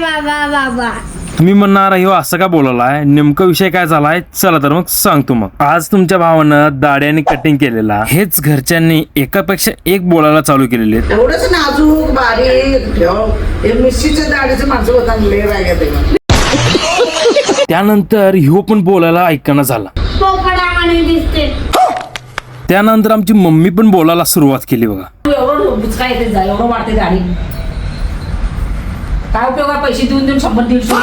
बाबा बाबा. तुम्ही म्हणणार हो असं का बोललाय, नेमका विषय काय झालाय, चला तर मग सांगतो. मग आज तुमच्या भावानं दाढी आणि कटिंग केलेला, हेच घरच्यांनी एकापेक्षा एक बोलायला चालू केलेले. एवढंच नाजूक बारीक मिशीच्या दाढीचे माणसं होता त्यानंतर ह्यो पण बोलायला ऐकणं झाला. पोपडावाणी दिसते. त्यानंतर आमची मम्मी पण बोलायला सुरुवात केली. बघा एवढं बुचका येते जा, एवढं वाढते गाडी, काय उपयोग आहे पैसे देऊन 100-150.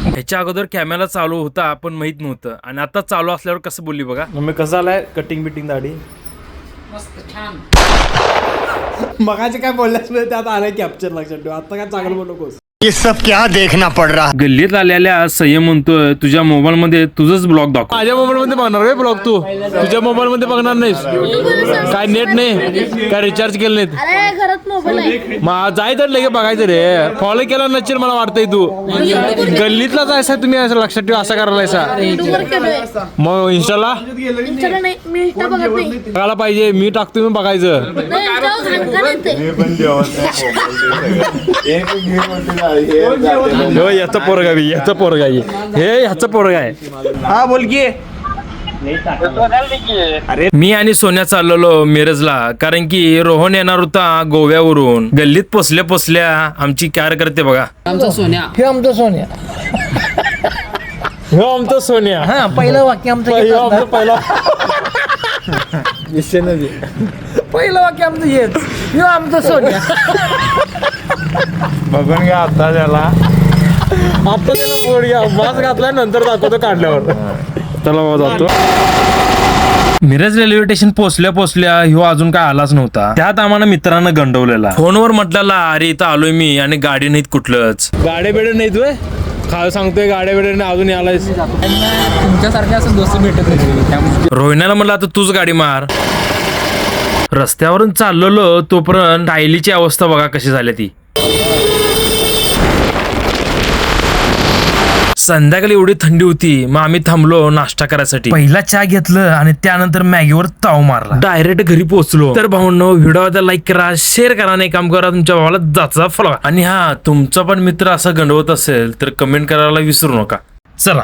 ह्याच्या अगोदर कॅमेरा चालू होता पण माहित नव्हतं, आणि आता चालू असल्यावर कसं बोलली बघा. मम्मी कसं आलाय कटिंग बिटिंग दाढी मस्त छान. मगाचे काय बोलल्यास नाही त्यात आलाय कॅप्चर, लक्षात ठेव. आता काय चांगलं बोलू नकोस. ये सब क्या देखना पड़ रहा. गल्लीत आलेल्या संयम म्हणतोय तुझ्या मोबाईल मध्ये तुझंच ब्लॉग दाखव. माझ्या मोबाईल मध्ये बघणार रे ब्लॉग, तू तुझ्या मोबाईल मध्ये बघणार नाहीस. काय नेट नाही, काय रिचार्ज केलं नाहीत. अरे घरात मोबाईल आहे. मग जायचं लगे बघायचं रे. फॉलो केला नसेल मला वाटतंय तू. गल्लीतला जायचा तुम्ही, असं लक्षात ठेव, असं करायला. मग इंस्टाला इंस्टाला नाही, मी इंस्टा बघत नाही. बघायला पाहिजे, मी टाकतो मी बघायचं. नाही, इंस्टावर घाण येते. याचा पोरगा बी, याचा पोरगा आहे हे, ह्याचा पोरगा आहे. हा बोल की. मी आणि सोन्या चाललेलो मिरजला, कारण की रोहन येणार होता गोव्यावरून. गल्लीत पोचल्या पोचल्या आमची कार्यकर्ते बघा. आमचा सोन्या, हे आमचा सोन्या. हे आमचा सोन्या. हा पहिलं वाक्य आमचं हेच असणार. पहिलं वाक्य आमचं हेच. ह्यो आमचं सोन्या. बघून घ्या आता त्याला. आता त्याला बोल घ्या, मास्क घातल्या नंतर दाखवतो काढल्यावर. चला जातो. मिरज रेल्वे स्टेशन पोचल्या ह्यो अजून काय आलाच नव्हता. त्यात आम्हाला मित्रांनं गंडवलेला. फोनवर म्हटलेला अरे इथं आलोय मी, आणि गाडी नाहीत कुठलंच. गाड्या बेडे नाही तू खा सांगतोय, गाड्या बेडे नाही अजून यालायस. तुमच्यासारखे असं दोस्त भेटत नाही. रोहिण्याला म्हणलं आता तूच गाडी मार. रस्त्यावरून चाललेलो तोपर्यंत टायलीची अवस्था बघा कशी झाली ती. संध्याकाळी एवढी थंडी होती, मग आम्ही थांबलो नाश्ता करायसाठी. पहिला चहा घेतलं आणि त्यानंतर मॅगीवर ताव मारला. डायरेक्ट घरी पोहोचलो. तर भाऊंनो, व्हिडिओ लाईक करा, शेअर करा, नाही काम करा, तुमच्या भावाला जाचा फॉलो. आणि हा तुमचा पण मित्र असा गंडवत असेल तर कमेंट करायला विसरू नका. चला.